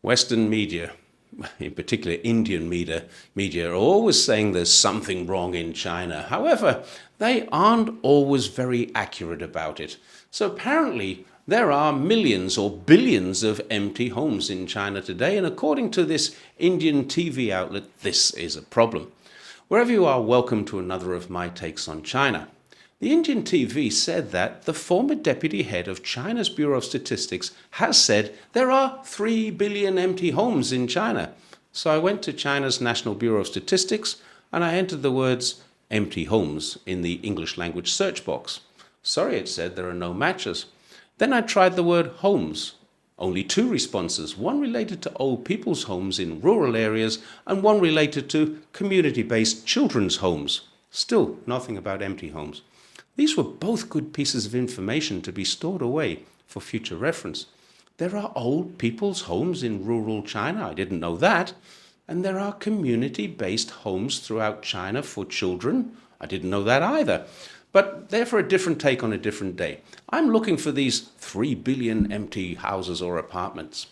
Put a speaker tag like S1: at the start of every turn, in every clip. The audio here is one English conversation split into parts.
S1: Western media, in particular Indian media, are always saying there's something wrong in China. However, they aren't always very accurate about it. So apparently, there are millions or billions of empty homes in China today, and according to this Indian TV outlet, this is a problem. Wherever you are, welcome to another of my takes on China. The Indian TV said that the former deputy head of China's Bureau of Statistics has said there are 3 billion empty homes in China. So I went to China's National Bureau of Statistics and I entered the words empty homes in the English language search box. Sorry, it said there are no matches. Then I tried the word homes. Only 2 responses, one related to old people's homes in rural areas and one related to community-based children's homes. Still nothing about empty homes. These were both good pieces of information to be stored away for future reference. There are old people's homes in rural China, I didn't know that. And there are community-based homes throughout China for children, I didn't know that either. But they're for a different take on a different day. I'm looking for these 3 billion empty houses or apartments.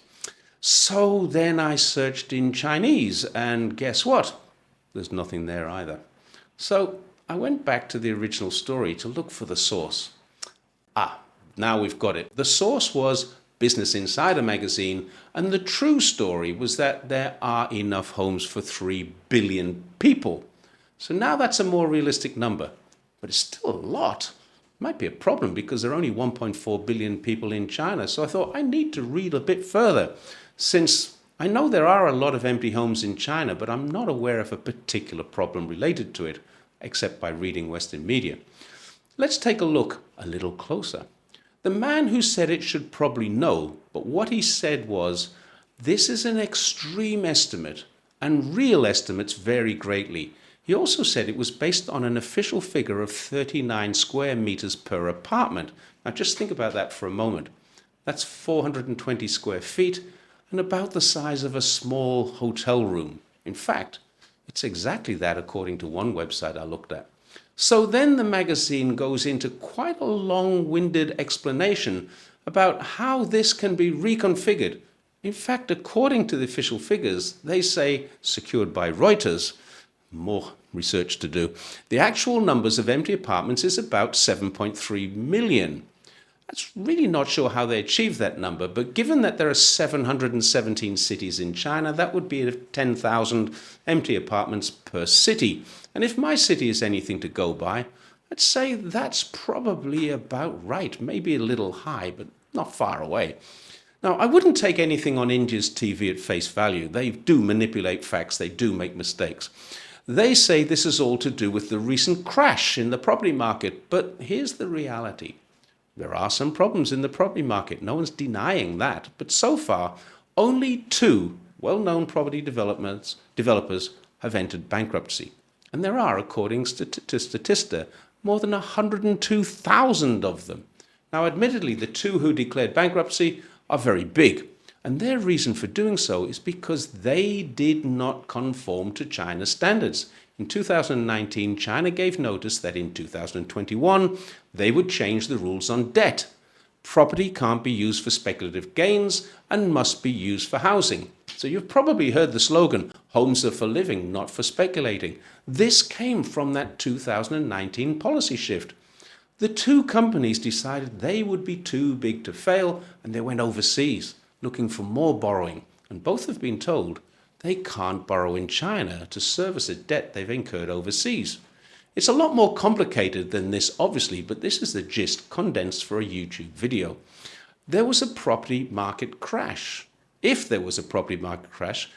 S1: So then I searched in Chinese, and guess what? There's nothing there either. So I went back to the original story to look for the source. Now we've got it. The source was Business Insider magazine, and the true story was that there are enough homes for 3 billion people. So now that's a more realistic number, but it's still a lot. Might be a problem because there are only 1.4 billion people in China. So I thought I need to read a bit further, since I know there are a lot of empty homes in China, but I'm not aware of a particular problem related to it, except by reading Western media. Let's take a look a little closer. The man who said it should probably know, but what he said was, this is an extreme estimate, and real estimates vary greatly. He also said it was based on an official figure of 39 square meters per apartment. Now just think about that for a moment. That's 420 square feet and about the size of a small hotel room. In fact, it's exactly that according to one website I looked at. So then the magazine goes into quite a long-winded explanation about how this can be reconfigured. In fact, according to the official figures, they say, secured by Reuters, more research to do, the actual numbers of empty apartments is about 7.3 million. That's really not sure how they achieved that number, but given that there are 717 cities in China, that would be 10,000 empty apartments per city. And if my city is anything to go by, I'd say that's probably about right. Maybe a little high, but not far away. Now, I wouldn't take anything on India's TV at face value. They do manipulate facts. They do make mistakes. They say this is all to do with the recent crash in the property market, but here's the reality. There are some problems in the property market. No one's denying that. But so far, only 2 well-known property developers have entered bankruptcy. And there are, according to Statista, more than 102,000 of them. Now, admittedly, the 2 who declared bankruptcy are very big. And their reason for doing so is because they did not conform to China's standards. In 2019, China gave notice that in 2021, they would change the rules on debt. Property can't be used for speculative gains and must be used for housing. So you've probably heard the slogan, homes are for living, not for speculating. This came from that 2019 policy shift. The 2 companies decided they would be too big to fail, and they went overseas, looking for more borrowing. And both have been told they can't borrow in China to service a debt they've incurred overseas. It's a lot more complicated than this, obviously, but this is the gist condensed for a YouTube video. There was a property market crash. If there was a property market crash,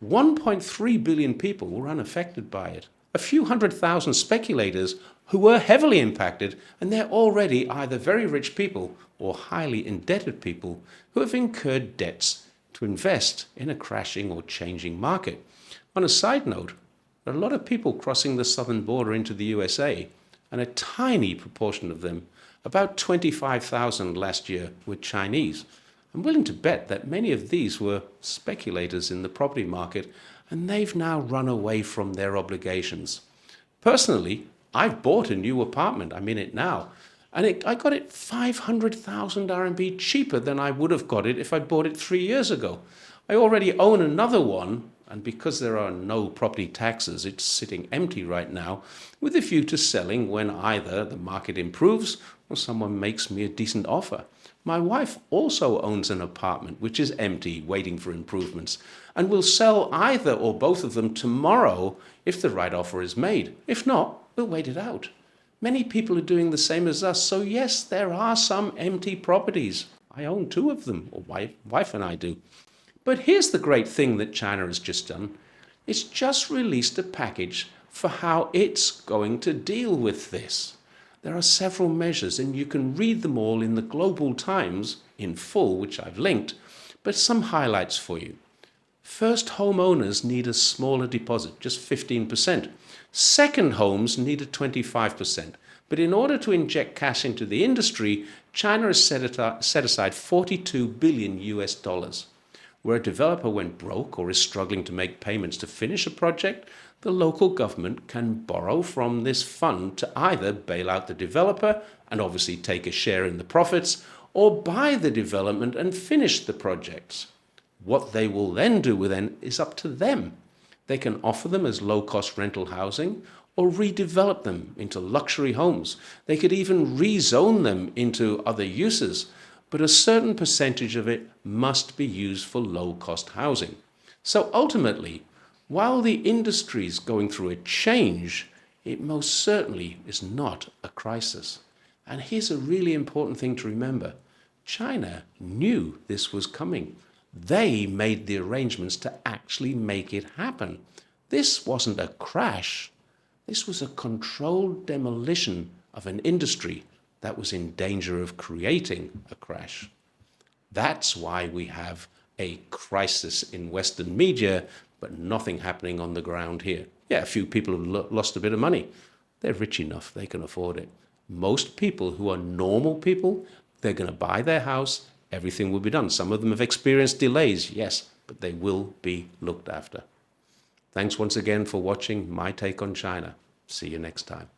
S1: 1.3 billion people were unaffected by it. A few 100,000 speculators who were heavily impacted, and they're already either very rich people or highly indebted people who have incurred debts to invest in a crashing or changing market. On a side note, there are a lot of people crossing the southern border into the USA, and a tiny proportion of them, about 25,000 last year, were Chinese. I'm willing to bet that many of these were speculators in the property market, and they've now run away from their obligations. Personally, I've bought a new apartment. I'm in it now. And I got it 500,000 RMB cheaper than I would have got it if I bought it 3 years ago. I already own another one, and because there are no property taxes, it's sitting empty right now, with a view to selling when either the market improves or someone makes me a decent offer. My wife also owns an apartment which is empty, waiting for improvements, and will sell either or both of them tomorrow if the right offer is made. If not, we'll wait it out. Many people are doing the same as us, so yes, there are some empty properties. I own two of them, or wife and I do. But here's the great thing that China has just done. It's just released a package for how it's going to deal with this. There are several measures, and you can read them all in the Global Times in full, which I've linked, but some highlights for you. First, homeowners need a smaller deposit, just 15%. Second, homes need a 25%. But in order to inject cash into the industry, China has set aside 42 billion US dollars. Where a developer went broke or is struggling to make payments to finish a project, the local government can borrow from this fund to either bail out the developer and obviously take a share in the profits, or buy the development and finish the projects. What they will then do with them is up to them. They can offer them as low-cost rental housing or redevelop them into luxury homes. They could even rezone them into other uses, but a certain percentage of it must be used for low-cost housing. So ultimately, while the industry is going through a change, it most certainly is not a crisis. And here's a really important thing to remember. China knew this was coming. They made the arrangements to actually make it happen. This wasn't a crash. This was a controlled demolition of an industry that was in danger of creating a crash. That's why we have a crisis in Western media, but nothing happening on the ground here. Yeah, a few people have lost a bit of money. They're rich enough, they can afford it. Most people who are normal people, they're going to buy their house, everything will be done. Some of them have experienced delays, yes, but they will be looked after. Thanks once again for watching my take on China. See you next time.